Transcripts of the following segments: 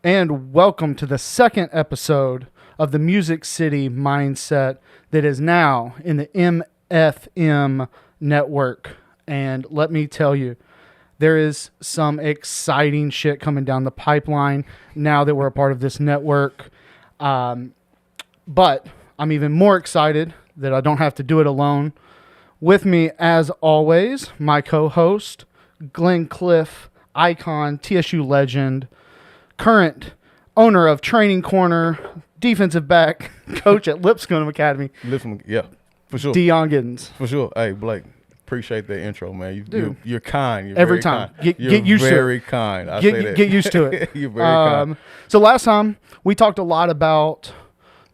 and welcome to the second episode of the Music City Mindset that is now in the MFM network. And let me tell you, there is some exciting shit coming down the pipeline now that we're a part of this network. But I'm even more excited that I don't have to do it alone. With me, as always, my co-host, Glenn Cliff, icon, TSU legend, current owner of Training Corner, defensive back, coach at Lipscomb Academy. Yeah, for sure. Deon Giddens. For sure. Hey, Blake, appreciate that intro, man. You're kind. You're every very time. Kind. Get used to it. Very kind. I say that. Get used to it. You're very kind. So last time, we talked a lot about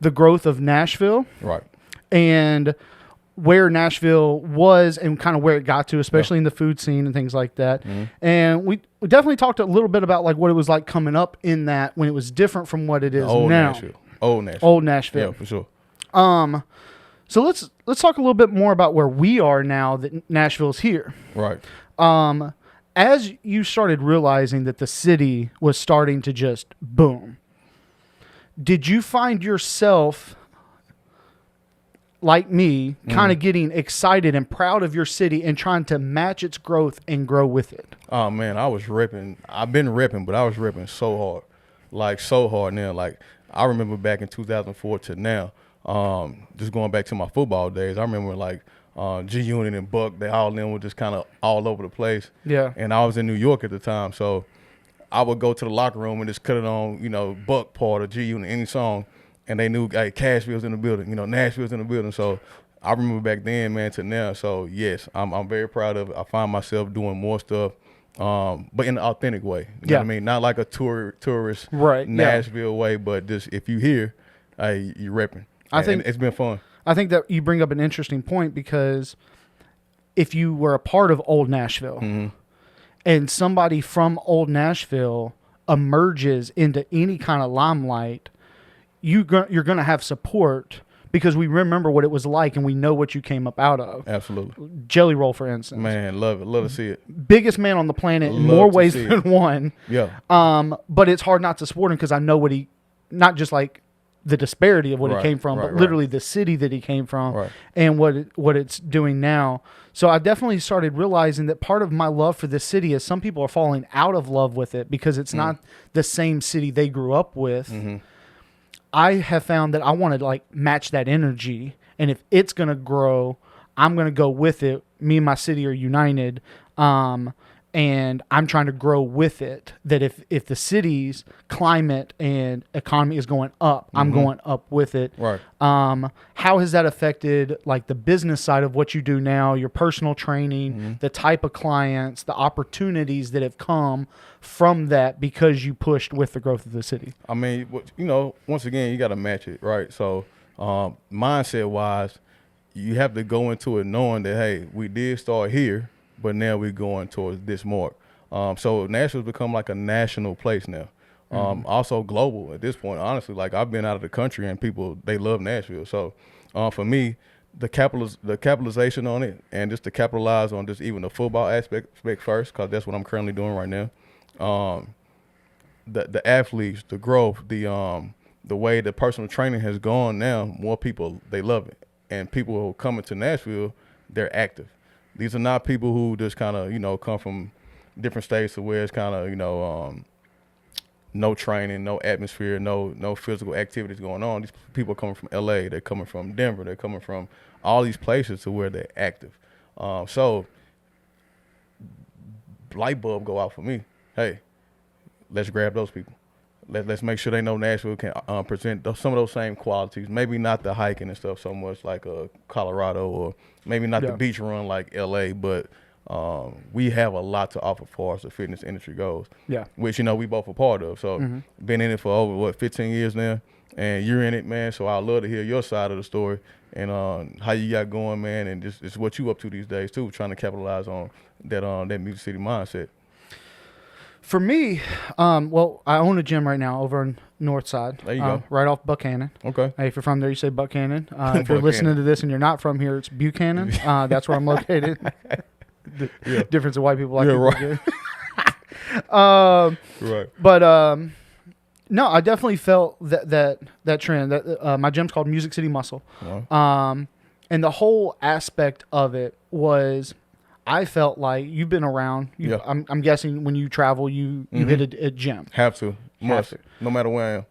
the growth of Nashville. Right. And where Nashville was and kind of where it got to, especially in the food scene and things like that. Mm-hmm. And we definitely talked a little bit about like what it was like coming up in that when it was different from what it is now. Old Nashville. Yeah, for sure. So let's talk a little bit more about where we are now that Nashville's here. Right. As you started realizing that the city was starting to just boom, did you find yourself, like me, kind of getting excited and proud of your city and trying to match its growth and grow with it? Oh, man, I was ripping. I've been ripping, but I was ripping so hard. Like, so hard now. Like, I remember back in 2004 to now, just going back to my football days, I remember, like, G-Unit and Buck, they all them were just kind of all over the place. Yeah. And I was in New York at the time, so I would go to the locker room and just cut it on, Buck part or G-Unit, any song. And they knew, hey, Cashville's in the building, Nashville's in the building. So I remember back then, man, to now. So, yes, I'm very proud of it. I find myself doing more stuff, but in an authentic way. You know what I mean? Not like a tourist Nashville way, but just if you here, hey, you repping. I think it's been fun. I think that you bring up an interesting point because if you were a part of Old Nashville and somebody from Old Nashville emerges into any kind of limelight, you're going to have support because we remember what it was like and we know what you came up out of. Absolutely. Jelly Roll, for instance. Man, love it. Love to see it. Biggest man on the planet in more ways than one. Yeah. But it's hard not to support him because I know what not just like the disparity of what he came from, but literally the city that he came from and what it's doing now. So I definitely started realizing that part of my love for this city is some people are falling out of love with it because it's not the same city they grew up with. Mm-hmm. I have found that I want to like match that energy, and if it's going to grow, I'm going to go with it. Me and my city are united, and I'm trying to grow with it. That if the city's climate and economy is going up, I'm going up with it. Right. How has that affected like the business side of what you do now, your personal training, the type of clients, the opportunities that have come from that because you pushed with the growth of the city? I mean, once again, you got to match it, right? So mindset-wise, you have to go into it knowing that, hey, we did start here, but now we're going towards this mark. So Nashville's become like a national place now. Also global at this point. Honestly, like I've been out of the country and people, they love Nashville. So for me, the capitalization on it and just to capitalize on just even the football aspect first, because that's what I'm currently doing right now. The athletes, the growth, the way the personal training has gone now, more people, they love it. And people who are coming to Nashville, they're active. These are not people who just kind of, come from different states to where it's kind of, no training, no atmosphere, no physical activities going on. These people are coming from LA, they're coming from Denver, they're coming from all these places to where they're active. So light bulb go out for me. Hey, let's grab those people. Let's make sure they know Nashville can present some of those same qualities. Maybe not the hiking and stuff so much like Colorado, or maybe not the beach run like LA, but we have a lot to offer as far as the fitness industry goes. Yeah, which we both a part of. So been in it for over 15 years now, and you're in it, man. So I'd love to hear your side of the story and how you got going, man, and just what you up to these days too, trying to capitalize on that Music City mindset. For me, well, I own a gym right now over in North Side. There you go. Right off Buchanan. Okay. Hey, if you're from there, you say Buchanan. If you're listening to this and you're not from here, it's Buchanan. That's where I'm located. Difference of white people like people. Right. Right. But No, I definitely felt that trend. That my gym's called Music City Muscle, and the whole aspect of it was, I felt like you've been around. I'm guessing when you travel, you hit a gym. Have to, no matter where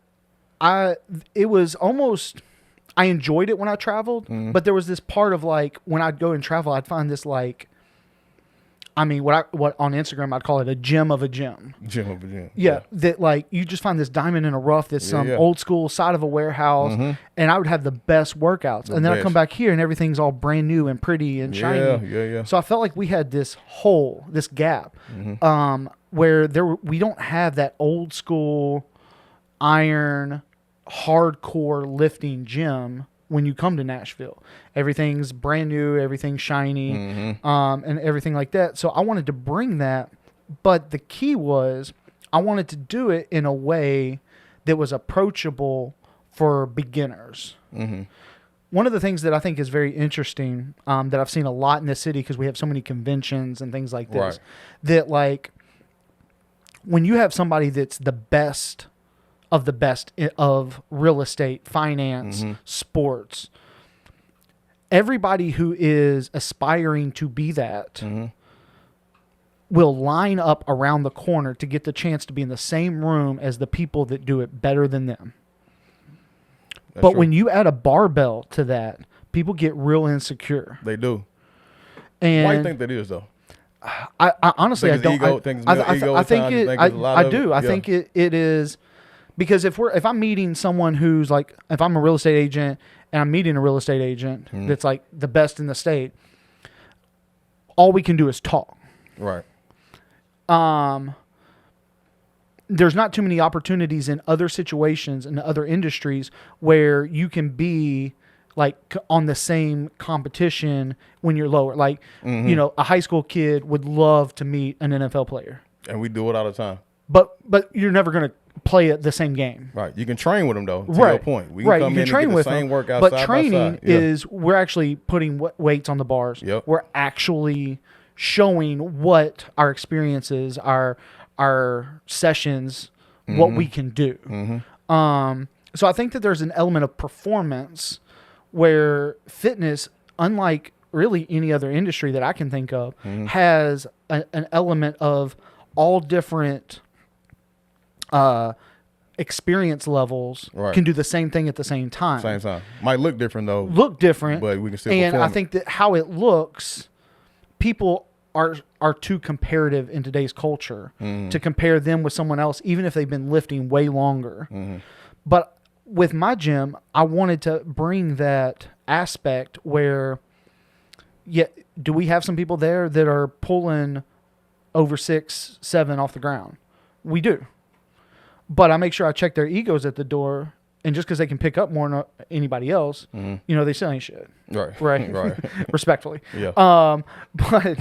I am. It was almost. I enjoyed it when I traveled, but there was this part of like when I'd go and travel, I'd find this like. I mean, what on Instagram I'd call it a gem of a gym. Gem of a gym. Yeah, that like you just find this diamond in a rough, this some old school side of a warehouse, and I would have the best workouts. And then I come back here and everything's all brand new and pretty and shiny. Yeah. So I felt like we had this hole, this gap, where we don't have that old school iron, hardcore lifting gym. When you come to Nashville, everything's brand new, everything's shiny, and everything like that. So I wanted to bring that, but the key was I wanted to do it in a way that was approachable for beginners. One of the things that I think is very interesting, that I've seen a lot in this city because we have so many conventions and things like this, that like when you have somebody that's the best of the best of real estate, finance, sports. Everybody who is aspiring to be that will line up around the corner to get the chance to be in the same room as the people that do it better than them. That's true. When you add a barbell to that, people get real insecure. They do. And why do you think that is, though? I honestly, I don't. I think it. I do. I think it is. Because if I'm meeting someone who's like, if I'm a real estate agent and I'm meeting a real estate agent that's like the best in the state, all we can do is talk. Right. There's not too many opportunities in other situations and other industries where you can be like on the same competition when you're lower. Like, you know, a high school kid would love to meet an NFL player. And we do it all the time. But you're never going to play at the same game. Right. You can train with them, though, to your point. We can come in and get the same workout but side training by side. is we're actually putting weights on the bars. Yep. We're actually showing what our experiences, our sessions, what we can do. So I think that there's an element of performance where fitness, unlike really any other industry that I can think of, has an element of all different experience levels can do the same thing at the same time. Same time. Might look different, though. Look different. But we can still And perform I think that how it looks, people are too comparative in today's culture to compare them with someone else, even if they've been lifting way longer. But with my gym, I wanted to bring that aspect where, do we have some people there that are pulling over 6, 7 off the ground? We do. But I make sure I check their egos at the door, and just because they can pick up more than anybody else, you know, they still ain't shit. Right. Respectfully. Yeah. But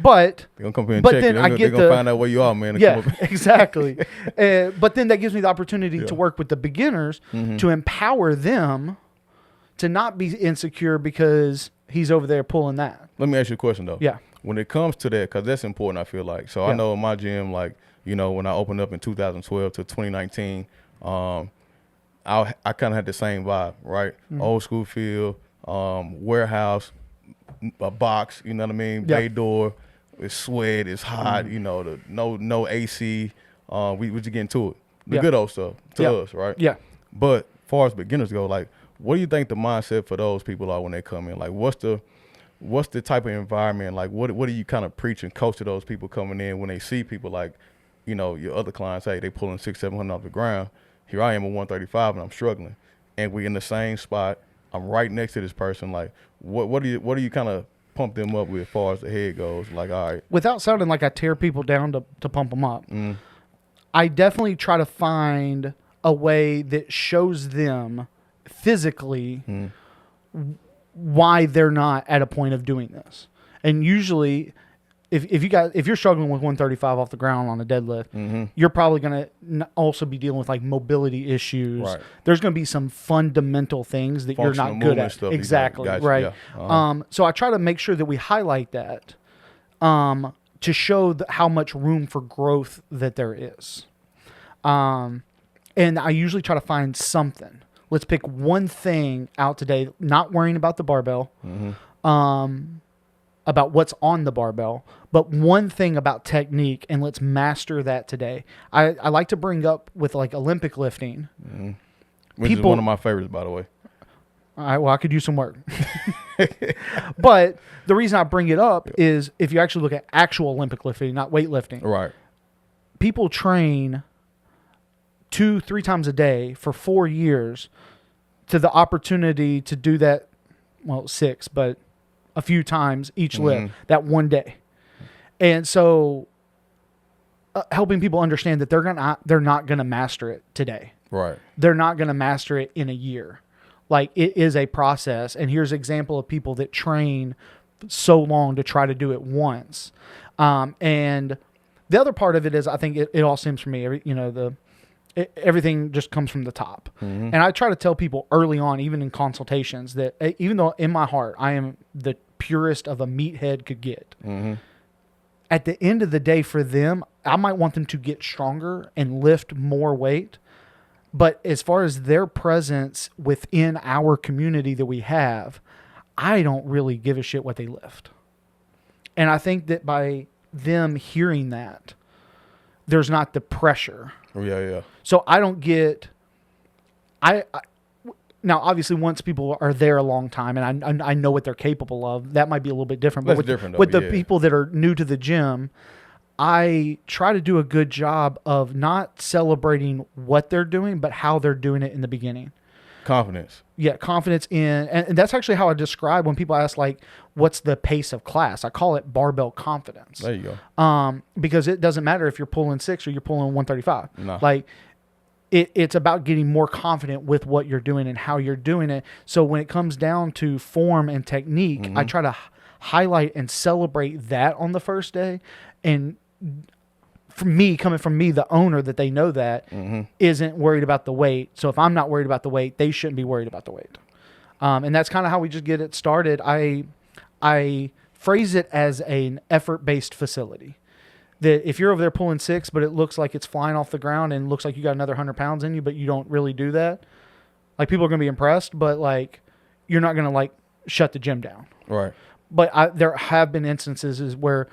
they're gonna come here and check you. They're gonna find out where you are, man. Yeah, exactly. But then that gives me the opportunity to work with the beginners to empower them to not be insecure because he's over there pulling that. Let me ask you a question, though. Yeah. When it comes to that, because that's important, I feel like. So I know in my gym, like, you know, when I opened up in 2012 to 2019, I kind of had the same vibe, right? Old school feel, warehouse, a box, you know what I mean? Bay door, it's sweat, it's hot, you know, no AC. We just getting to it. The good old stuff to us, right? Yeah. But as far as beginners go, like, what do you think the mindset for those people are when they come in? Like, what's the type of environment? Like, what do you kind of preach and coach to those people coming in when they see people like, you know, your other clients, hey, they pulling 600-700 off the ground. Here I am at 135 and I'm struggling, and we in the same spot. I'm right next to this person. Like, what do you kind of pump them up with as far as the head goes? Like, all right, without sounding like I tear people down to pump them up, I definitely try to find a way that shows them physically why they're not at a point of doing this. And usually, if you're struggling with 135 off the ground on a deadlift, you're probably going to also be dealing with like mobility issues. Right. There's going to be some fundamental things that you're not good at. Exactly. Gotcha. Right. Yeah. So I try to make sure that we highlight that to show how much room for growth that there is. And I usually try to find something. Let's pick one thing out today, not worrying about the barbell, about what's on the barbell, but one thing about technique, and let's master that today. I like to bring up with like Olympic lifting. Which is one of my favorites, by the way. All right, well, I could use some work. But the reason I bring it up is if you actually look at actual Olympic lifting, not weightlifting. Right. People train 2-3 times a day for 4 years to the opportunity to do that, well, 6, but a few times each lift that one day. And so helping people understand that they're not going to master it today. Right. They're not going to master it in a year. Like, it is a process. And here's an example of people that train so long to try to do it once. And the other part of it is, I think it all stems from me. Everything just comes from the top. And I try to tell people early on, even in consultations, that even though in my heart I am the purest of a meathead could get, at the end of the day for them, I might want them to get stronger and lift more weight. But as far as their presence within our community that we have, I don't really give a shit what they lift. And I think that by them hearing that, there's not the pressure. Yeah. So I don't get, now obviously once people are there a long time and I know what they're capable of, that might be a little bit different. But with the people that are new to the gym, I try to do a good job of not celebrating what they're doing, but how they're doing it in the beginning. Confidence. Yeah, confidence in, and that's actually how I describe when people ask, like, what's the pace of class? I call it barbell confidence. There you go. Because it doesn't matter if you're pulling 6 or you're pulling 135. No. Like, it's about getting more confident with what you're doing and how you're doing it. So when it comes down to form and technique, I try to highlight and celebrate that on the first day. And coming from me, the owner, that they know that isn't worried about the weight. So if I'm not worried about the weight, they shouldn't be worried about the weight. And that's kind of how we just get it started. I phrase it as an effort-based facility. That if you're over there pulling 6, but it looks like it's flying off the ground and looks like you got another 100 pounds in you, but you don't really do that, like, people are going to be impressed, but, like, you're not going to, like, shut the gym down. Right. But there have been instances where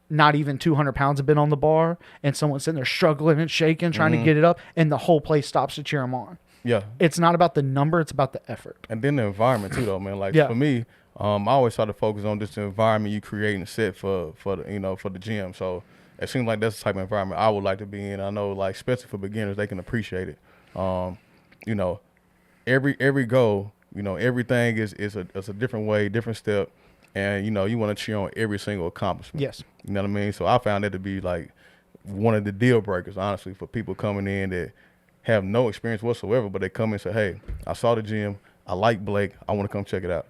not even 200 pounds have been on the bar, and someone's sitting there struggling and shaking, trying to get it up, and the whole place stops to cheer them on. Yeah. It's not about the number, it's about the effort. And then the environment too, though, man. Like, for me, I always try to focus on just the environment you create and set for the gym. So it seems like that's the type of environment I would like to be in. I know, like, especially for beginners, they can appreciate it. Every goal, everything is a different way, different step. And, you want to cheer on every single accomplishment. Yes. You know what I mean? So I found that to be, like, one of the deal breakers, honestly, for people coming in that have no experience whatsoever, but they come in and say, hey, I saw the gym. I like Blake. I want to come check it out.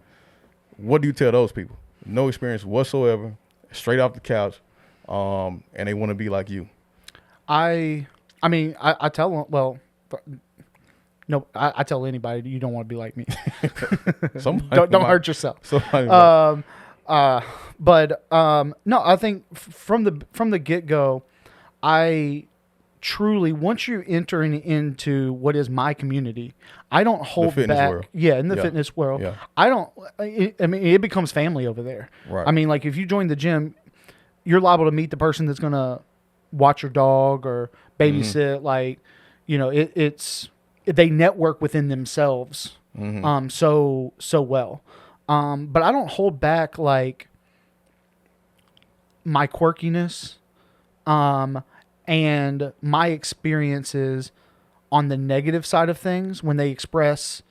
What do you tell those people? No experience whatsoever, straight off the couch, and they want to be like you. I tell them, well, no, I tell anybody, you don't want to be like me. don't hurt yourself. No, I think from the get-go, I truly, once you're entering into what is my community, I don't hold back. World. Yeah, in the fitness world. Yeah. It becomes family over there. Right. I mean, like, if you join the gym, you're liable to meet the person that's going to watch your dog or babysit. Like, they network within themselves so well. But I don't hold back, like, my quirkiness and my experiences on the negative side of things when they express,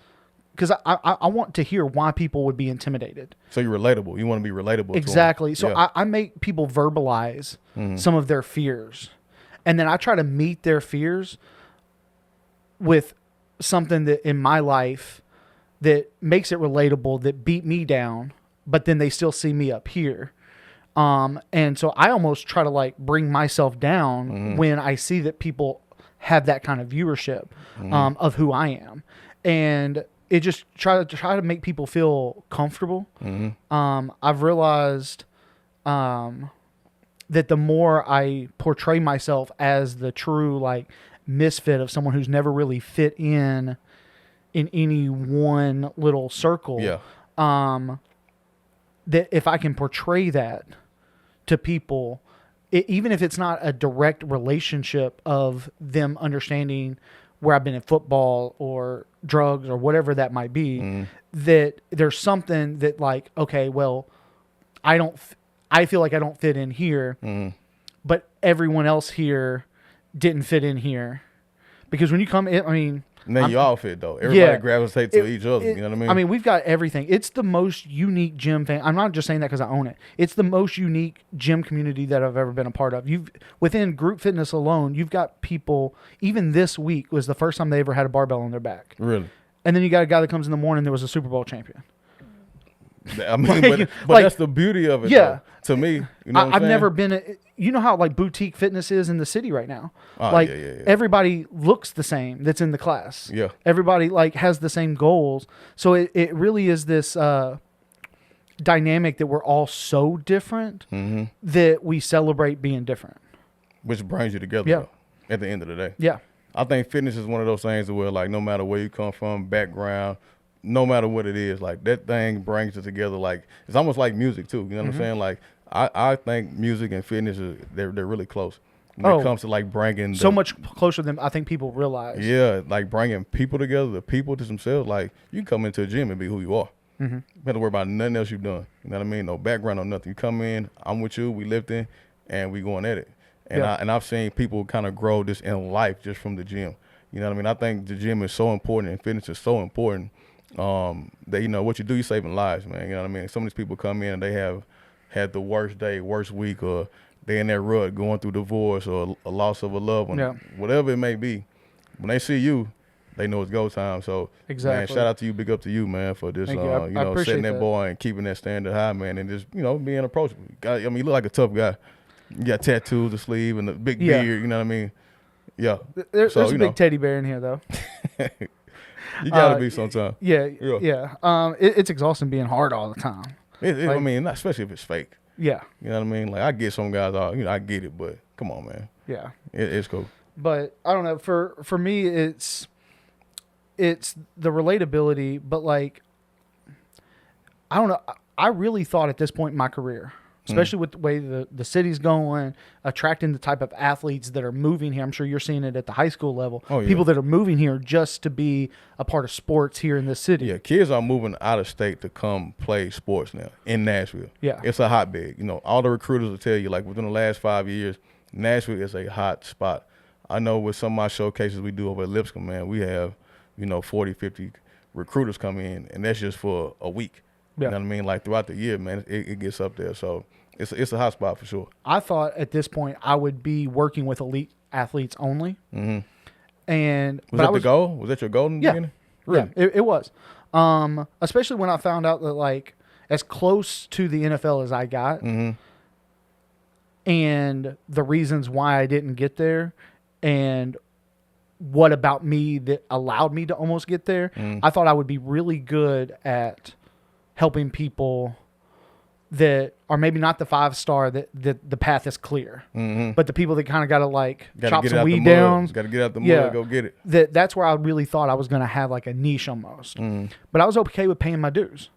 because I want to hear why people would be intimidated. So you're relatable. You want to be relatable. Exactly. So I make people verbalize some of their fears. And then I try to meet their fears with something that in my life that makes it relatable, that beat me down, but then they still see me up here. And so I almost try to, like, bring myself down when I see that people have that kind of viewership of who I am. And it just try to make people feel comfortable. I've realized that the more I portray myself as the true, like, misfit of someone who's never really fit in any one little circle. Yeah. That if I can portray that to people, even if it's not a direct relationship of them understanding where I've been in football or drugs or whatever that might be, that there's something that like, okay, well, I feel like I don't fit in here, but everyone else here didn't fit in here. Because when you come in, I mean... Now you all fit, though. Everybody gravitates to each other, you know what I mean? I mean, we've got everything. It's the most unique gym fan. I'm not just saying that because I own it. It's the most unique gym community that I've ever been a part of. Within group fitness alone, you've got people, even this week was the first time they ever had a barbell on their back. Really? And then you got a guy that comes in the morning that was a Super Bowl champion. I mean, but that's the beauty of it, though, to me. You know I've never been... You know how like boutique fitness is in the city right now. Everybody looks the same that's in the class. Yeah. Everybody like has the same goals. So it really is this dynamic that we're all so different that we celebrate being different. Which brings you together though, at the end of the day. Yeah. I think fitness is one of those things where like no matter where you come from, background, no matter what it is, like that thing brings it together. Like it's almost like music too. You know what I'm saying? Like I think music and fitness they're really close when it comes to like bringing so much closer than I think people realize. Yeah, like bringing people together, the people to themselves. Like you can come into a gym and be who you are. You don't have to worry about nothing else you've done. You know what I mean? No background or nothing. You come in, I'm with you, we lifting, and we going at it. And I've seen people kind of grow this in life just from the gym. You know what I mean? I think the gym is so important and fitness is so important that, you know, what you do, you're saving lives, man. You know what I mean? Some of these people come in and they have had the worst day, worst week, or they in that rut going through divorce or a loss of a loved one, whatever it may be. When they see you, they know it's go time. So, man, shout out to you, big up to you, man, for just, you know, setting that bar and keeping that standard high, man, and just, you know, being approachable. I mean, you look like a tough guy. You got tattoos, the sleeve, and the big beard, you know what I mean? Yeah. There's a big teddy bear in here, though. You got to be sometime. Yeah. It's exhausting being hard all the time. I mean, especially if it's fake. Yeah. You know what I mean? Like, I get some guys, you know, I get it, but come on, man. Yeah. It's cool. But, I don't know, for me, it's the relatability, but, like, I don't know. I really thought at this point in my career, especially with the way the city's going, attracting the type of athletes that are moving here. I'm sure you're seeing it at the high school level. Oh, yeah. People that are moving here just to be a part of sports here in this city. Yeah, kids are moving out of state to come play sports now in Nashville. Yeah. It's a hotbed. You know, all the recruiters will tell you, like, within the last 5 years, Nashville is a hot spot. I know with some of my showcases we do over at Lipscomb, man, we have, you know, 40, 50 recruiters come in, and that's just for a week. You know what I mean? Like throughout the year, man, it gets up there. So it's a hot spot for sure. I thought at this point I would be working with elite athletes only. And was that the goal? Was that your goal in the beginning? Really? Yeah, it was. Especially when I found out that like as close to the NFL as I got, and the reasons why I didn't get there, and what about me that allowed me to almost get there, I thought I would be really good at helping people that are maybe not the 5-star that the path is clear, but the people that kind of got to like chop some weed down, got to get out the mud, go get it. That's where I really thought I was going to have like a niche almost, but I was okay with paying my dues,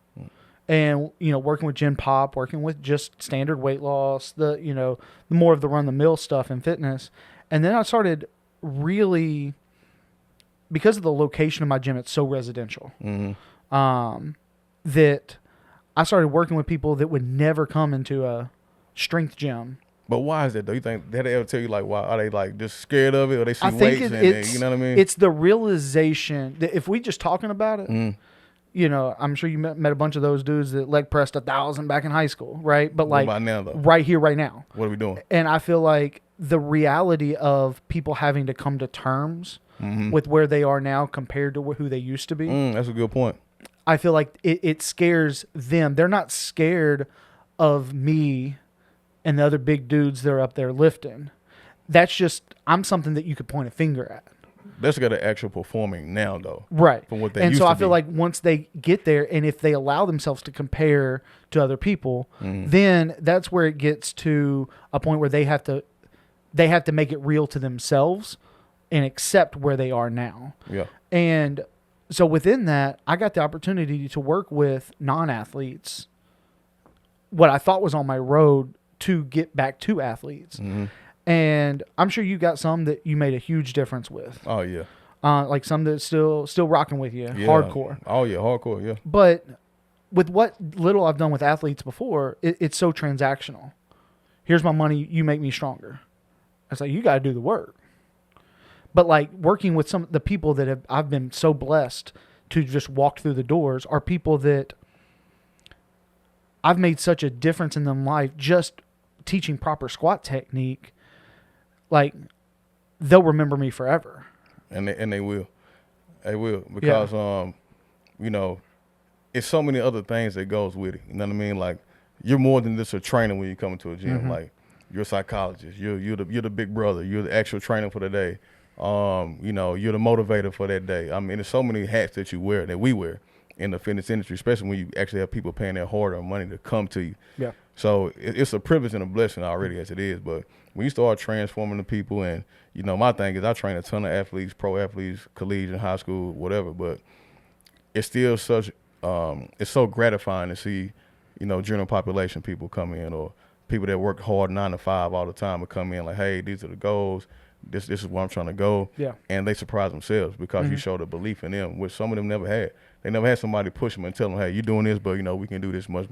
and you know, working with Gen Pop, working with just standard weight loss, the more of the run the mill stuff in fitness, and then I started really, because of the location of my gym, it's so residential. That I started working with people that would never come into a strength gym. But why is that, though? You think, did they ever tell you, like, why? Are they, like, just scared of it? Or they see weights and you know what I mean? It's the realization that if we just talking about it, you know, I'm sure you met a bunch of those dudes that leg pressed 1,000 back in high school, right? But, like, what about now, though? Right here, right now. What are we doing? And I feel like the reality of people having to come to terms with where they are now compared to who they used to be. That's a good point. I feel like it scares them. They're not scared of me and the other big dudes that are up there lifting. That's just, I'm something that you could point a finger at. That's got an actual performing now, though. Right. From what they used to be. And so I feel like once they get there, and if they allow themselves to compare to other people, then that's where it gets to a point where they have to make it real to themselves and accept where they are now. Yeah. And so within that, I got the opportunity to work with non-athletes, what I thought was on my road to get back to athletes. Mm-hmm. And I'm sure you got some that you made a huge difference with. Oh, yeah. Like some that's still rocking with you, hardcore. Oh, yeah, hardcore, yeah. But with what little I've done with athletes before, it's so transactional. Here's my money, you make me stronger. It's like, you got to do the work. But like working with some the people that I've been so blessed to just walk through the doors are people that I've made such a difference in their life just teaching proper squat technique. Like, they'll remember me forever. And they will. They will. Because, you know, it's so many other things that goes with it. You know what I mean? Like, you're more than just a trainer when you come into a gym. Mm-hmm. Like, you're a psychologist. You're the big brother. You're the actual trainer for the day. You know, you're the motivator for that day. I mean, there's so many hats that you wear, that we wear in the fitness industry, especially when you actually have people paying their hard-earned money to come to you. Yeah. So it's a privilege and a blessing already as it is. But when you start transforming the people, and, you know, my thing is I train a ton of athletes, pro athletes, collegiate, high school, whatever, but it's still such it's so gratifying to see, you know, general population people come in, or people that work hard 9 to 5 all the time and come in like, hey, these are the goals. This is where I'm trying to go. Yeah. And they surprise themselves because you showed a belief in them, which some of them never had. They never had somebody push them and tell them, hey, you're doing this, but, you know, we can do this much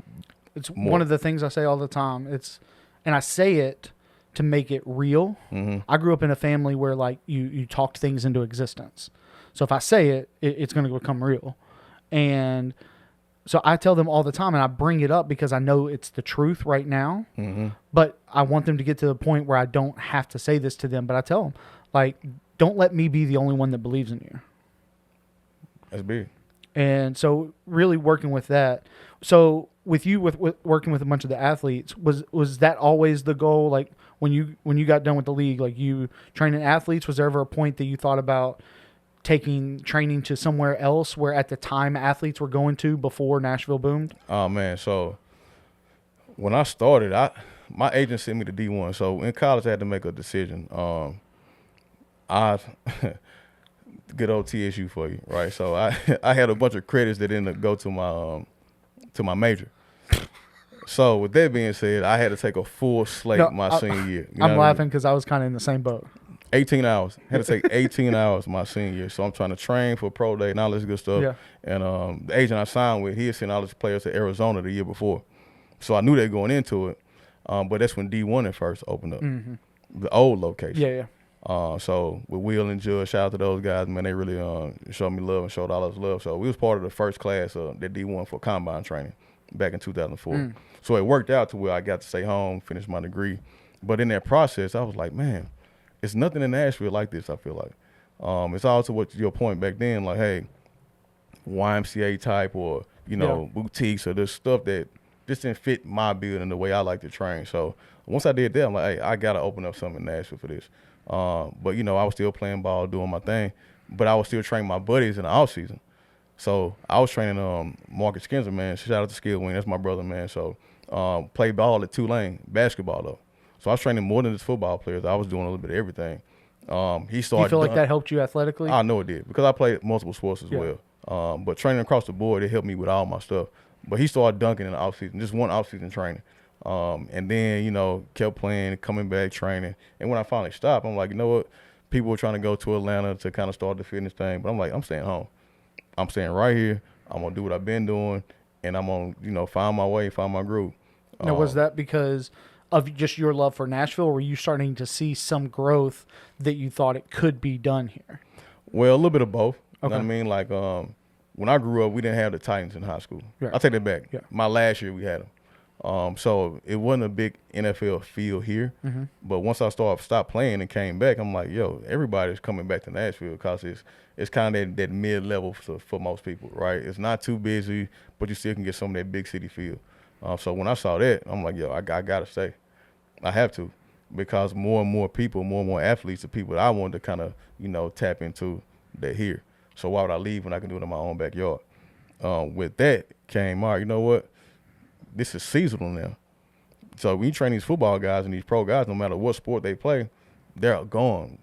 It's more. One of the things I say all the time. And I say it to make it real. Mm-hmm. I grew up in a family where, like, you talked things into existence. So if I say it's going to become real. And so I tell them all the time, and I bring it up because I know it's the truth right now. Mm-hmm. But I want them to get to the point where I don't have to say this to them. But I tell them, like, don't let me be the only one that believes in you. That's big. And so really working with that. So with you, with working with a bunch of the athletes, was that always the goal? Like when you got done with the league, like you training athletes, was there ever a point that you thought about taking training to somewhere else where at the time athletes were going to before Nashville boomed? Oh, man. So when I started, my agent sent me to D1. So in college, I had to make a decision. Good old TSU for you, right? So I had a bunch of credits that didn't go to my major. So with that being said, I had to take a full slate senior year. I'm laughing because I was kind of in the same boat. 18 hours. Had to take 18 hours my senior year. So I'm trying to train for pro day and all this good stuff. Yeah. And the agent I signed with, he had sent all his players to Arizona the year before. So I knew they going into it. But that's when D1 at first opened up. Mm-hmm. The old location. Yeah. So with Will and Judge, shout out to those guys, man. They really showed me love and showed all us love. So we was part of the first class that D1 for combine training back in 2004. So it worked out to where I got to stay home, finish my degree. But in that process, I was like, man, it's nothing in Nashville like this, I feel like. It's also what your point back then, like, hey, YMCA type or, you know, boutiques or this stuff that just didn't fit my building the way I like to train. So once I did that, I'm like, hey, I got to open up something in Nashville for this. But, you know, I was still playing ball, doing my thing, but I was still training my buddies in the off season. So I was training Marcus Skinzer, man. Shout out to Skill Wing. That's my brother, man. So played ball at Tulane, basketball, though. So I was training more than just football players. I was doing a little bit of everything. He started. You feel like that helped you athletically? I know it did because I played multiple sports as well. But training across the board, it helped me with all my stuff. But he started dunking in the offseason, just one offseason training. And then, you know, kept playing, coming back, training. And when I finally stopped, I'm like, you know what? People were trying to go to Atlanta to kind of start the fitness thing. But I'm like, I'm staying home. I'm staying right here. I'm going to do what I've been doing. And I'm going to, you know, find my way, find my groove. Now, was that because of just your love for Nashville, or were you starting to see some growth that you thought it could be done here? Well, a little bit of both. You Okay. know what I mean? Like, when I grew up, we didn't have the Titans in high school. Right. I'll take that back. Yeah. My last year, we had them. So it wasn't a big NFL field here. Mm-hmm. But once I stopped playing and came back, I'm like, yo, everybody's coming back to Nashville because it's kind of that mid-level for most people, right? It's not too busy, but you still can get some of that big city feel. So when I saw that, I'm like, yo, I got to stay. I have to, because more and more people, more and more athletes, the people that I wanted to kind of, you know, tap into, they're here. So why would I leave when I can do it in my own backyard? With that came, all right, you know what? This is seasonal now. So when you train these football guys and these pro guys, no matter what sport they play, they're gone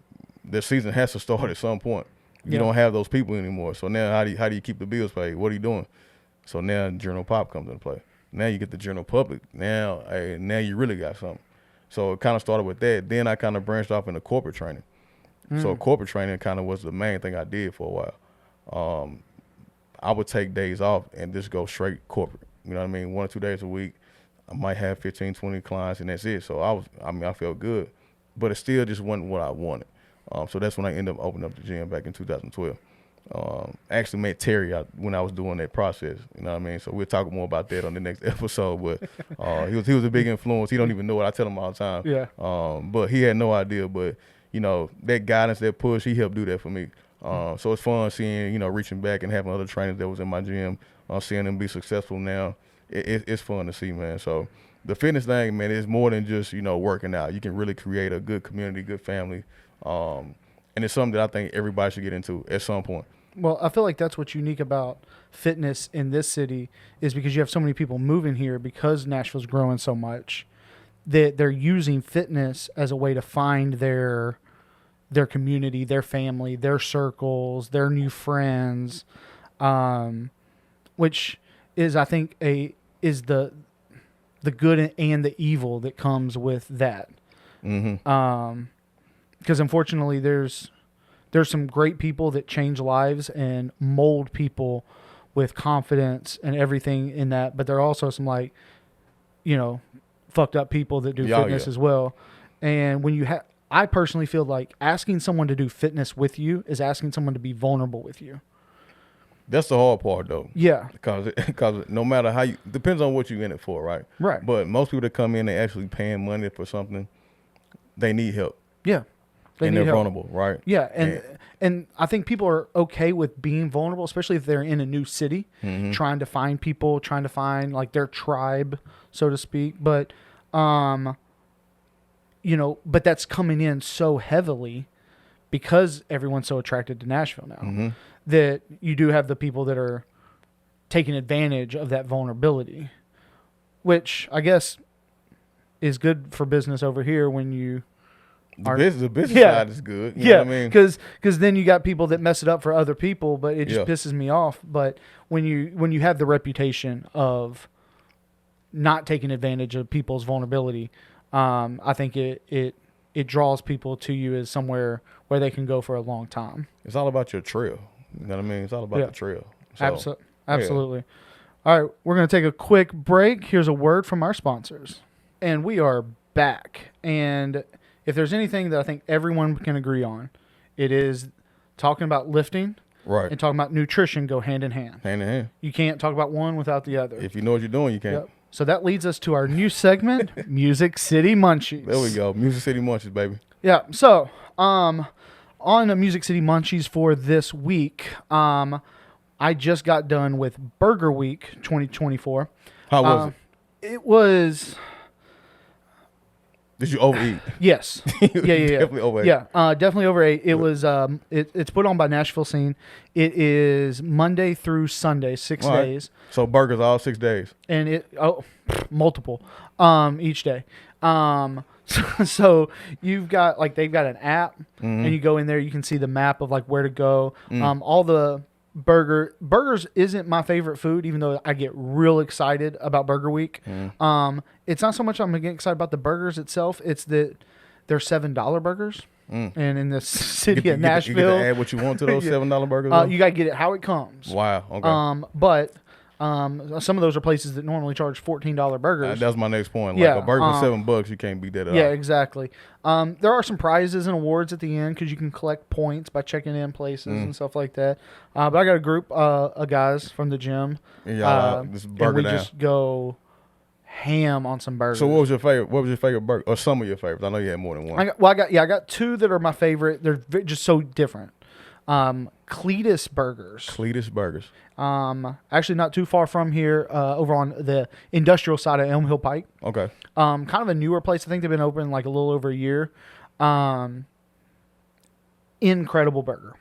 the season has to start at some point. You don't have those people anymore. So now how do you keep the bills paid? What are you doing? So now Journal Pop comes into play. Now you get the general public. Now you really got something. So it kind of started with that. Then I kind of branched off into corporate training. So corporate training kind of was the main thing I did for a while. I would take days off and just go straight corporate. You know what I mean? 1 or 2 days a week. I might have 15, 20 clients, and that's it. So I felt good. But it still just wasn't what I wanted. So that's when I ended up opening up the gym back in 2012. Actually met Terry when I was doing that process. You know what I mean? So we'll talk more about that on the next episode. But he was a big influence. He don't even know it. I tell him all the time. Yeah. But he had no idea. But, that guidance, that push, he helped do that for me. So it's fun seeing, reaching back and having other trainers that was in my gym, seeing them be successful now. It's fun to see, man. So the fitness thing, man, is more than just, working out. You can really create a good community, good family. And it's something that I think everybody should get into at some point. Well, I feel like that's what's unique about fitness in this city is because you have so many people moving here because Nashville's growing so much that they're using fitness as a way to find their community, their family, their circles, their new friends, which is, I think, is the good and the evil that comes with that. Mm-hmm. Because unfortunately, there's some great people that change lives and mold people with confidence and everything in that. But there are also some fucked up people that do fitness as well. And when I personally feel like asking someone to do fitness with you is asking someone to be vulnerable with you. That's the hard part, though. Yeah. Because no matter how depends on what you're in it for, right? Right. But most people that come in, they actually paying money for something, they need help. Yeah. They're vulnerable, right? Yeah, and I think people are okay with being vulnerable, especially if they're in a new city, trying to find people, trying to find like their tribe, so to speak. But, but that's coming in so heavily because everyone's so attracted to Nashville now that you do have the people that are taking advantage of that vulnerability, which I guess is good for business over here when you. The business side is good. You know what I mean? Because then you got people that mess it up for other people, but it just pisses me off. But when you have the reputation of not taking advantage of people's vulnerability, I think it draws people to you as somewhere where they can go for a long time. It's all about your trail. You know what I mean? It's all about the trail. So, Absolutely. Yeah. All right, we're going to take a quick break. Here's a word from our sponsors. And we are back. And if there's anything that I think everyone can agree on, it is talking about lifting and talking about nutrition go hand in hand. Hand in hand. You can't talk about one without the other. If you know what you're doing, you can't. Yep. So that leads us to our new segment, Music City Munchies. There we go. Music City Munchies, baby. Yeah. So on the Music City Munchies for this week, I just got done with Burger Week 2024. How was it? It was... Did you overeat? Yes. Yeah. Definitely overate. Yeah, definitely overate. It was it's put on by Nashville Scene. It is Monday through Sunday, 6 days. So burgers all 6 days. And multiple each day. So you've got they've got an app and you go in there, you can see the map of where to go. All the burgers isn't my favorite food, even though I get real excited about Burger Week. It's not so much I'm getting excited about the burgers itself. It's that they're $7 burgers. And in the city of Nashville, you get to add what you want to those $7 burgers. You got to get it how it comes. Wow. Okay. But some of those are places that normally charge $14 burgers. That's my next point. A burger for $7, you can't beat that at all. Yeah, exactly. There are some prizes and awards at the end because you can collect points by checking in places and stuff like that. But I got a group of guys from the gym. This burger and we down. just go ham on some burgers. So what was your favorite? What was your favorite burger, or some of your favorites? I know you had more than one. I got two that are my favorite. They're just so different. Cletus Burgers. Cletus Burgers. Actually not too far from here, over on the industrial side of Elm Hill Pike. Okay. Kind of a newer place. I think they've been open a little over a year. Incredible burger.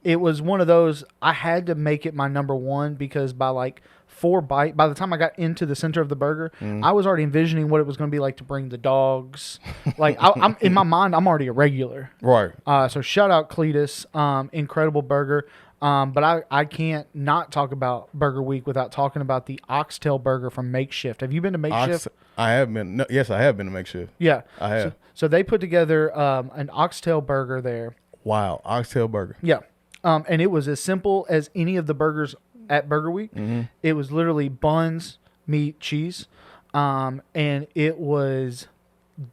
it was one of those, I had to make it my number one because by like 4 bites, by the time I got into the center of the burger, I was already envisioning what it was going to be like to bring the dogs. Like I'm in my mind, I'm already a regular. Right. So shout out Cletus, incredible burger. But I can't not talk about Burger Week without talking about the oxtail burger from Makeshift. Have you been to Makeshift? I have been. No, yes, I have been to Makeshift. Yeah. I have. So they put together an oxtail burger there. Wow. Oxtail burger. Yeah. And it was as simple as any of the burgers at Burger Week. It was literally buns, meat, cheese. And it was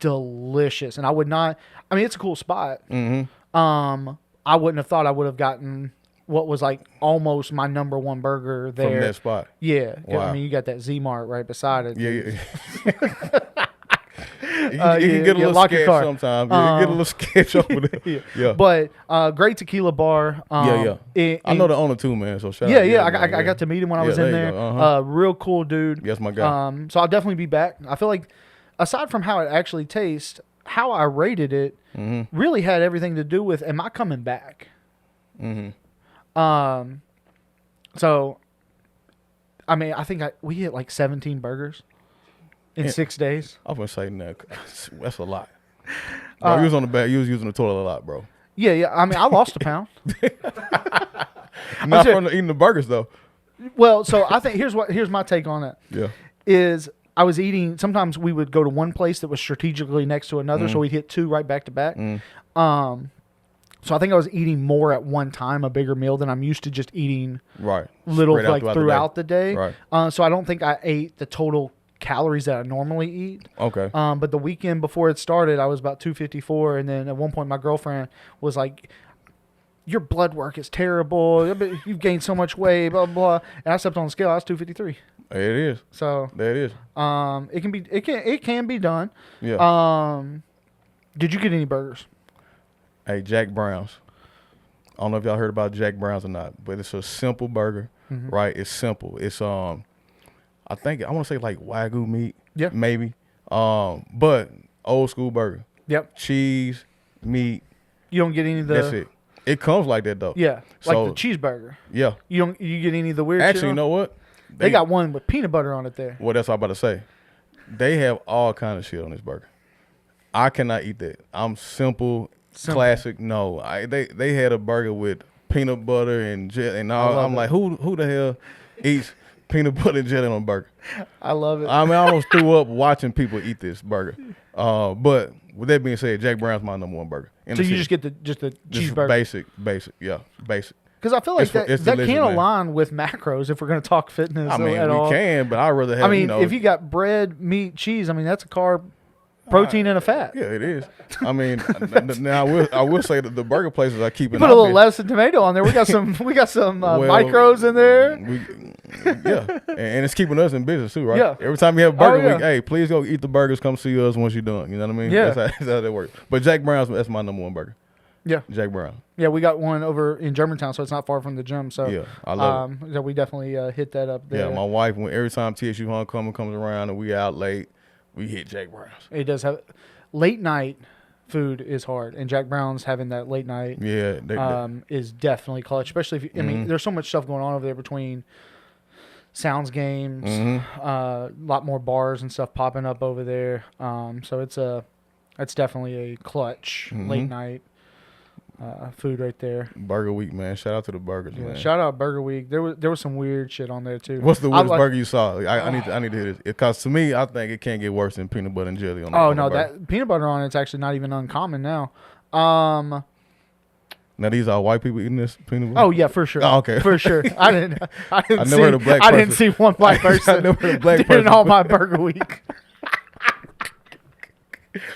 delicious. And I would not, I mean, it's a cool spot. I wouldn't have thought I would have gotten what was like almost my number one burger there. From that spot. Yeah. Wow. I mean, you got that Z-Mart right beside it. Yeah. You can get a little sketch sometimes. You get a little sketch over there. Yeah. But great tequila bar. I know the owner too, man. So shout out. Yeah. I got to meet him when I was in there. Real cool dude. Yes, my guy. So I'll definitely be back. I feel like aside from how it actually tastes, how I rated it really had everything to do with am I coming back? So, I mean, I think we hit like 17 burgers in 6 days. I was gonna say no, that's a lot. No, you was on the back. You was using the toilet a lot, bro. Yeah. I mean, I lost a pound. Not from eating the burgers though. Well, so I think here's my take on it. Yeah. Is I was eating. Sometimes we would go to one place that was strategically next to another, so we'd hit 2 right back to back. So I think I was eating more at one time, a bigger meal than I'm used to just eating little like throughout the day. Right. So I don't think I ate the total calories that I normally eat. Okay. But the weekend before it started, I was about 254, and then at one point my girlfriend was like, "Your blood work is terrible. You've gained so much weight, blah blah." And I stepped on the scale. I was 253. It is. So that is. It can be done. Yeah. Did you get any burgers? Hey, Jack Brown's. I don't know if y'all heard about Jack Brown's or not, but it's a simple burger, right? It's simple. It's I think I want to say like Wagyu meat, maybe. But old school burger. Yep. Cheese, meat. You don't get any of the. That's it. It comes like that though. Yeah, like the cheeseburger. Yeah. You get any of the weird? Actually, you know what? They got one with peanut butter on it there. Well, that's what I'm about to say. They have all kind of shit on this burger. I cannot eat that. I'm simple. Classic. No, they had a burger with peanut butter and jelly, and all. I'm like, who the hell eats peanut butter and jelly on a burger? I love it. I mean, I almost threw up watching people eat this burger. But with that being said, Jack Brown's my number one burger. So you just get the cheeseburger, basic, basic. Because I feel like that can't align with macros if we're going to talk fitness. I mean, at we all. can, but I'd rather have. I mean, if you got bread, meat, cheese, I mean that's a carb. Protein and a fat. Yeah, it is. I mean, now I will say that the burger places I keep. Put a little lettuce and tomato on there. We got some micros in there. And it's keeping us in business too, right? Yeah. Every time you have burger week, hey, please go eat the burgers. Come see us once you're done. You know what I mean? Yeah. That's how that works. But Jack Brown's, that's my number one burger. Yeah. Jack Brown. Yeah, we got one over in Germantown, so it's not far from the gym. So yeah, I love it. So we definitely hit that up there. Yeah, my wife, every time TSU homecoming comes around and we out late, we hit Jack Brown's. It does have. Late night food is hard, and Jack Brown's having that late night is definitely clutch. Especially if I mean, there's so much stuff going on over there between Sounds games, a lot more bars and stuff popping up over there. So it's definitely a clutch late night food right there. Burger Week, man. Shout out to the burgers, man. Shout out Burger Week. There was some weird shit on there too. What's the weirdest burger you saw? I need to hear this because to me, I think it can't get worse than peanut butter and jelly on. Oh no, that peanut butter on it's actually not even uncommon now. Now these are white people eating this peanut butter. Oh yeah, for sure. Oh, okay, for sure. I didn't never heard a black person. I didn't see one black person. I never heard a black person in all my Burger Week.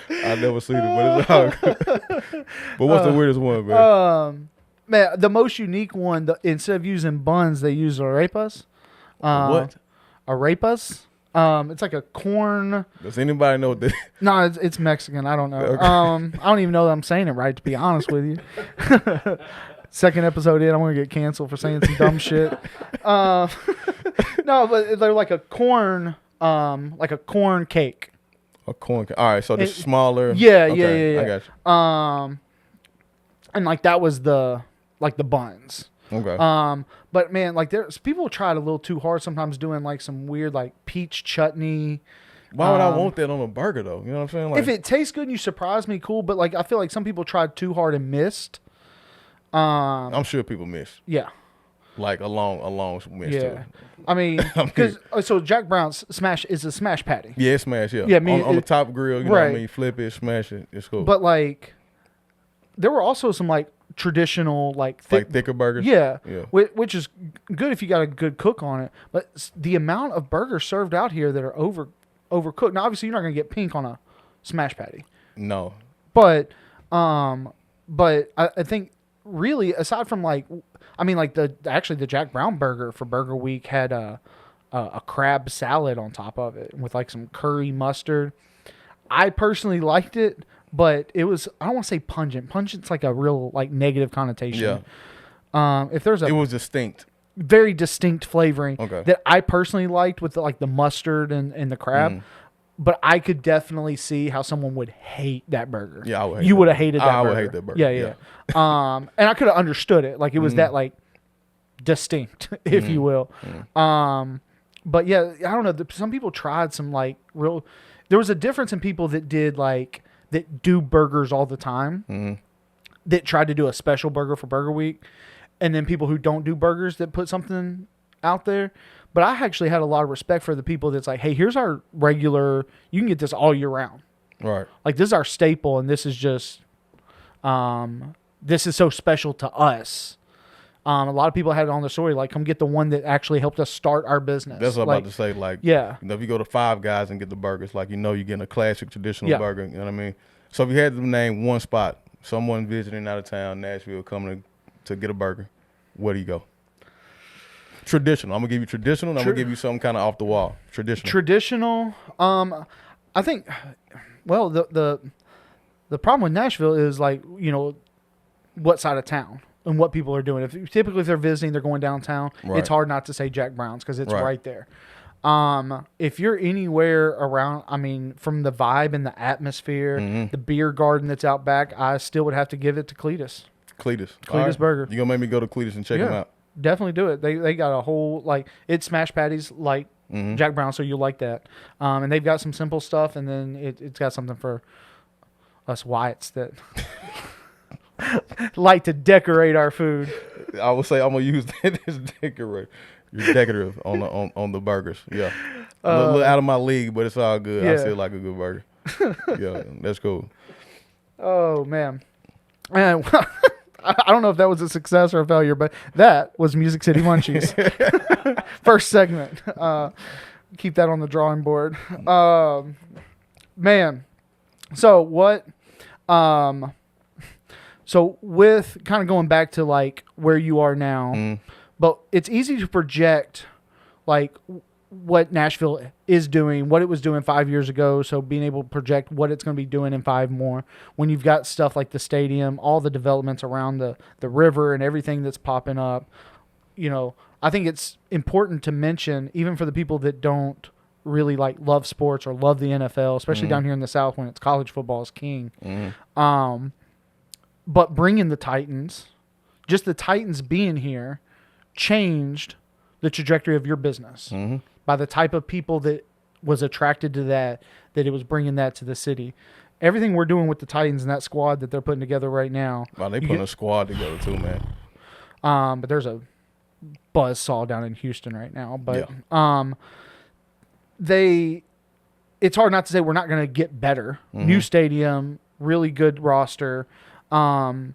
I never seen it, but it's all good. But what's the weirdest one, man? Man, the most unique one, instead of using buns, they use arepas. What? Arepas. It's like a corn. Does anybody know what that? No, it's Mexican. I don't know. Okay. I don't even know that I'm saying it right, to be honest with you. Second episode in, I'm going to get canceled for saying some dumb shit. No, but they're like a corn cake. A corn cake. All right, so the smaller. Yeah, okay, yeah. I got you. And like that was the like the buns. Okay. But man, like there's people try it a little too hard sometimes, doing like some weird like peach chutney. Why would I want that on a burger though? You know what I'm saying? Like, if it tastes good and you surprise me, cool. But like I feel like some people tried too hard and missed. I'm sure people miss. Yeah. Like a long miss too. I mean, because so Jack Brown's smash is a smash patty. Yeah, smash. Yeah. Yeah. I mean, on the top grill, you know what I mean? Flip it, smash it. It's cool. But like, there were also some like traditional like thicker burgers. Yeah. Which is good if you got a good cook on it. But the amount of burgers served out here that are overcooked. Now, obviously, you're not gonna get pink on a smash patty. No. But I think really aside from like, I mean, like the Jack Brown burger for Burger Week had a crab salad on top of it with like some curry mustard. I personally liked it, but it was, I don't want to say pungent. Pungent's like a real like negative connotation. Yeah. It was distinct. Very distinct flavoring that I personally liked with the mustard and the crab. But I could definitely see how someone would hate that burger. Yeah, I would hate You would have hated that burger. I would hate that burger. Yeah. And I could have understood it. Like it was that like distinct, if you will. But yeah, I don't know. Some people tried some like real. There was a difference in people that did like that do burgers all the time. That tried to do a special burger for Burger Week, and then people who don't do burgers that put something out there. But I actually had a lot of respect for the people that's like, hey, here's our regular. You can get this all year round. Right. Like this is our staple, and this is just, this is so special to us. A lot of people had it on their story, like, come get the one that actually helped us start our business. That's what I'm about to say. Like, yeah. You know, if you go to Five Guys and get the burgers, like, you know, you're getting a classic traditional burger. You know what I mean? So if you had to name one spot, someone visiting out of town, Nashville, coming to get a burger, where do you go? Traditional. I'm gonna give you traditional. And I'm gonna give you something kind of off the wall. Traditional. I think. Well, the problem with Nashville is like, you know, what side of town and what people are doing. Typically if they're visiting, they're going downtown. Right. It's hard not to say Jack Brown's because it's right there. If you're anywhere around, I mean, from the vibe and the atmosphere, the beer garden that's out back, I still would have to give it to Cletus. Cletus Burger. You gonna make me go to Cletus and check them out? Definitely do it. They got a whole, like, it's smash patties like Jack Brown, so you'll like that. And they've got some simple stuff, and then it's got something for us Wyatts that like to decorate our food. I would say I'm gonna use that as decorate. You're decorative on the burgers. Yeah, a little out of my league, but it's all good. I still like a good burger. Yeah, that's cool. Oh man, and I don't know if that was a success or a failure, but that was Music City Munchies. First segment. Keep that on the drawing board. Man. So what, so with kind of going back to like where you are now, but it's easy to project like what Nashville is doing, what it was doing 5 years ago. So being able to project what it's going to be doing in 5 more, when you've got stuff like the stadium, all the developments around the river and everything that's popping up, you know, I think it's important to mention, even for the people that don't really like love sports or love the NFL, especially down here in the South when it's college football is king. But bringing the Titans, just the Titans being here, changed the trajectory of your business. By the type of people that was attracted to that it was bringing that to the city. Everything we're doing with the Titans and that squad that they're putting together right now. Wow, they putting a squad together too, man. But there's a buzzsaw down in Houston right now. But it's hard not to say we're not going to get better. New stadium, really good roster. Are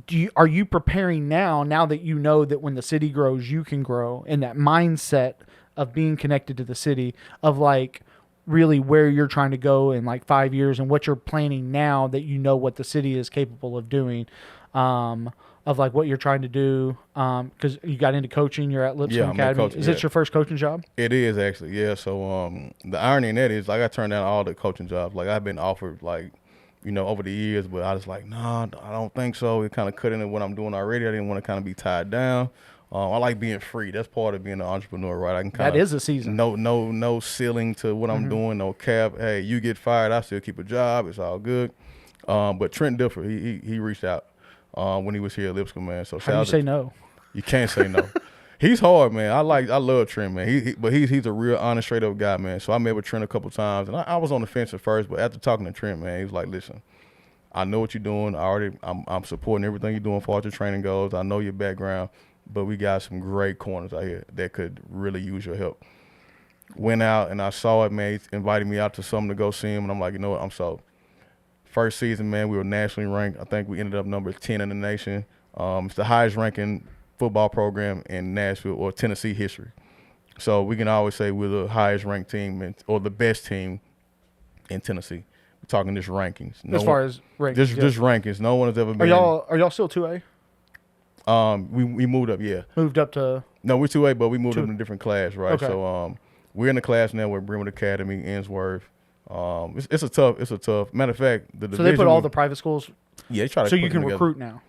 you preparing now that you know that when the city grows, you can grow, and that mindset of being connected to the city, of like really where you're trying to go in like 5 years and what you're planning now that you know what the city is capable of doing, of like what you're trying to do, because you got into coaching, you're at Lipscomb Academy. Is it your first coaching job? It is actually, yeah. So the irony in that is like I turned down all the coaching jobs. Like I've been offered like, you know, over the years, but I was like, nah, I don't think so. It kind of cut into what I'm doing already. I didn't want to kind of be tied down. I like being free. That's part of being an entrepreneur, right? I can kind of, that is a season. No ceiling to what I'm doing. No cap. Hey, you get fired, I still keep a job. It's all good. But Trent Difford, he reached out. when he was here at Lipscomb, man. So how do you say no? You can't say no. He's hard, man. I love Trent, man. But he's a real honest, straight up guy, man. So I met with Trent a couple times, and I was on the fence at first, but after talking to Trent, man, he was like, "Listen, I know what you're doing. I'm supporting everything you're doing as far as your training goes. I know your background, but we got some great corners out here that could really use your help." Went out and I saw it, man. He invited me out to something to go see him, and I'm like, you know what? I'm sold. First season, man, we were nationally ranked. I think we ended up number 10 in the nation. It's the highest ranking football program in Nashville or Tennessee history. So we can always say we're the highest ranked team or the best team in Tennessee. We're talking just rankings. As far as rankings. Just rankings. No one has ever been. Are y'all still 2A? We moved up, yeah. Moved up to? No, we're 2A, but we moved up in a different class, right? Okay. So we're in the class now with Brentwood Academy, Ensworth. It's a tough. Matter of fact, the division. So they put all the private schools. Yeah, they try to. So put you can them recruit together. now.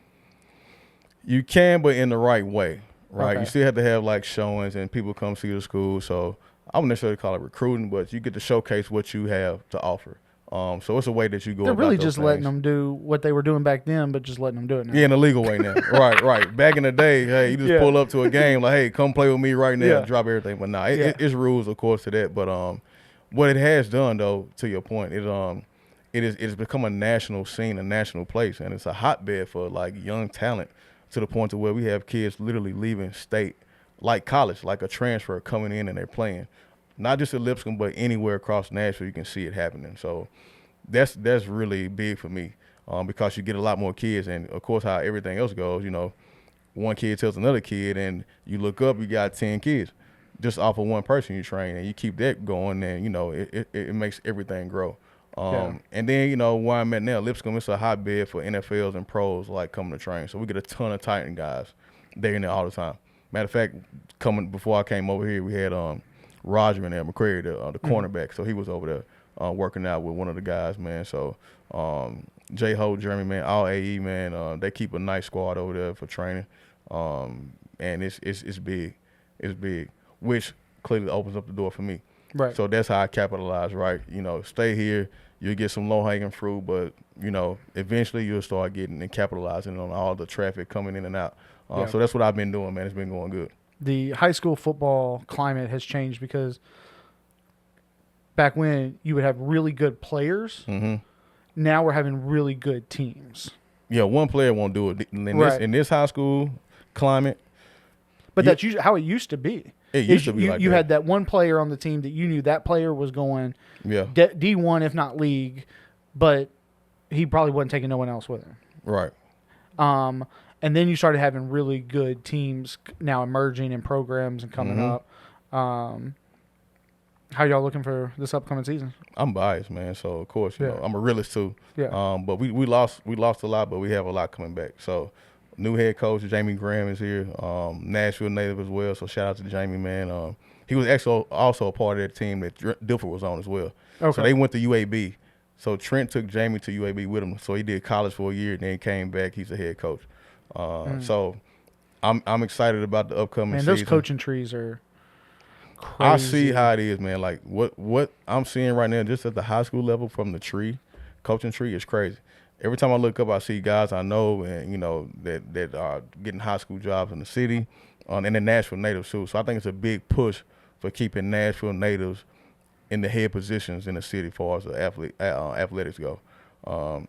You can, but in the right way, right? Okay. You still have to have like showings and people come see the school. So I wouldn't necessarily call it recruiting, but you get to showcase what you have to offer. So it's a way that you go. They're really about just those letting things. them do what they were doing back then, but just letting them do it now. Yeah, in a legal way now. Right. Back in the day, hey, you just pull up to a game like, hey, come play with me right now, drop everything. But nah, it's rules, of course, to that. But what it has done, though, to your point, it's become a national scene, a national place, and it's a hotbed for like young talent to the point to where we have kids literally leaving state, like college, like a transfer coming in and they're playing. Not just at Lipscomb, but anywhere across Nashville, you can see it happening. So that's really big for me because you get a lot more kids. And, of course, how everything else goes, you know, one kid tells another kid, and you look up, you got 10 kids just off of one person you train, and you keep that going, and, you know, it makes everything grow. And then, you know, where I'm at now, Lipscomb, it's a hotbed for NFLs and pros like coming to train. So we get a ton of Titan guys there and there all the time. Matter of fact, before I came over here, we had Roger in there, McCrary, the cornerback. So he was over there working out with one of the guys, man. So J Ho, Jeremy, man, all AE, man, they keep a nice squad over there for training. And it's big. It's big, which clearly opens up the door for me. Right. So that's how I capitalize, right? You know, stay here, you'll get some low-hanging fruit, but, you know, eventually you'll start getting and capitalizing on all the traffic coming in and out. So that's what I've been doing, man. It's been going good. The high school football climate has changed because back when you would have really good players, now we're having really good teams. Yeah, one player won't do it. In this high school climate. But that's usually how it used to be. It used to be you had that one player on the team that you knew that player was going D1, if not league, but he probably wasn't taking no one else with him. Right. And then you started having really good teams now emerging in programs and coming up. How y'all looking for this upcoming season? I'm biased, man. So of course, you know, I'm a realist too. Yeah. But we lost a lot, but we have a lot coming back. So new head coach Jamie Graham is here. Nashville native as well. So shout out to Jamie, man. He was actually also a part of that team that Dilfer was on as well. Okay. So they went to UAB. So Trent took Jamie to UAB with him. So he did college for a year, and then came back. He's a head coach. So I'm excited about the upcoming season. Those coaching trees are crazy. I see how it is, man. Like what I'm seeing right now, just at the high school level from the tree, coaching tree is crazy. Every time I look up, I see guys I know and, you know, that are getting high school jobs in the city and the Nashville natives too. So I think it's a big push for keeping Nashville natives in the head positions in the city as far as the athletics go.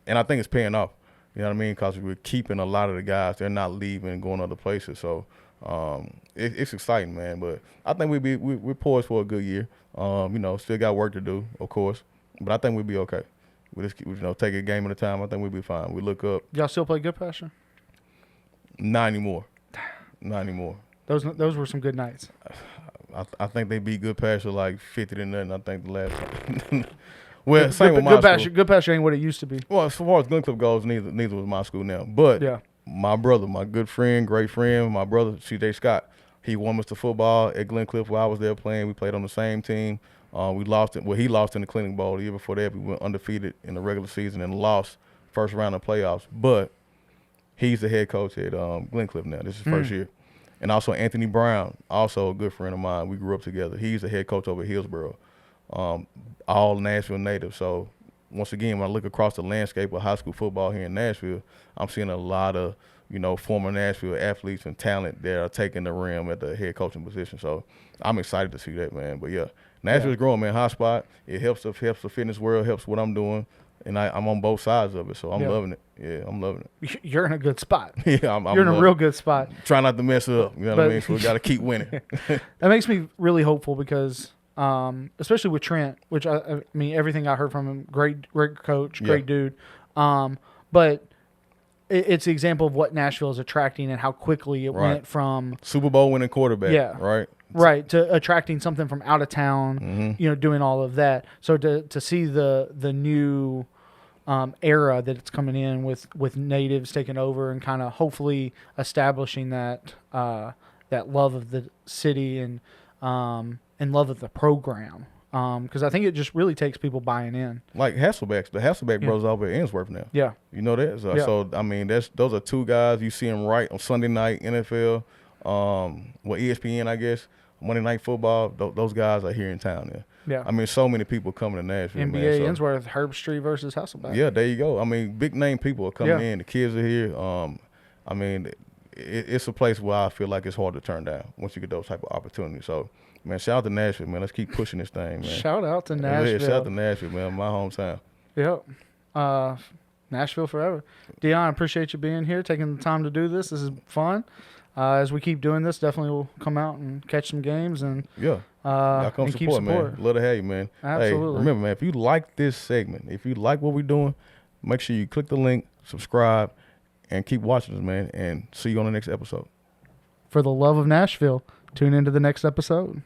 And I think it's paying off. You know what I mean? Because we're keeping a lot of the guys. They're not leaving and going other places. So it's exciting, man. But I think we're poised for a good year. You know, still got work to do, of course. But I think we'll be okay. We just, you know, take a game at a time. I think we'll be fine. We look up. Y'all still play Good Pasture? Not anymore. Not anymore. Those were some good nights. I think they beat Good Pasture like 50-0. I think the last time. Well, same with my school. Good Pasture ain't what it used to be. Well, as far as Glen Cliff goes, neither was my school now. But my brother, my good friend, great friend, my brother, C.J. Scott, he won Mr. Football at Glen Cliff while I was there playing. We played on the same team. We lost it. Well, he lost in the Clinic Bowl. The year before that, we went undefeated in the regular season and lost first round of playoffs. But he's the head coach at Glen Cliff now. This is his first year. And also Anthony Brown, also a good friend of mine. We grew up together. He's the head coach over at Hillsboro. All Nashville native. So once again, when I look across the landscape of high school football here in Nashville, I'm seeing a lot of, former Nashville athletes and talent that are taking the rim at the head coaching position. So I'm excited to see that, man. But yeah, Nashville's growing, man. Hot spot. It helps the fitness world, helps what I'm doing. And I'm on both sides of it, so I'm loving it. Yeah, I'm loving it. You're in a good spot. Yeah, you're in a real good spot. Try not to mess it up. You know what I mean? So we got to keep winning. That makes me really hopeful because, especially with Trent, which I mean, everything I heard from him, great coach, great dude. But it's the example of what Nashville is attracting and how quickly it went from Super Bowl winning quarterback. Right, to attracting something from out of town, doing all of that. So to see the new era that it's coming in with natives taking over and kind of hopefully establishing that love of the city and love of the program. Because I think it just really takes people buying in. Like Hasselbeck, the Hasselbeck brothers over at Ainsworth now. Yeah. You know that? So I mean, those are two guys. You see them right on Sunday night, NFL, ESPN, I guess. Monday Night Football, those guys are here in town. Yeah. I mean, so many people coming to Nashville. NBA man, so. Ainsworth, Herb Street versus Hasselbeck. Yeah, there you go. I mean, big name people are coming in. The kids are here. I mean, it's a place where I feel like it's hard to turn down once you get those type of opportunities. So, man, shout out to Nashville, man. Let's keep pushing this thing, man. Shout out to Nashville. Yeah, shout out to Nashville, man. My hometown. Yep. Nashville forever. Deon, I appreciate you being here, taking the time to do this. This is fun. As we keep doing this, definitely we'll come out and catch some games and come support, man. Love to have you, man. Absolutely. Hey, remember, man, if you like this segment, if you like what we're doing, make sure you click the link, subscribe, and keep watching us, man. And see you on the next episode. For the love of Nashville, tune into the next episode.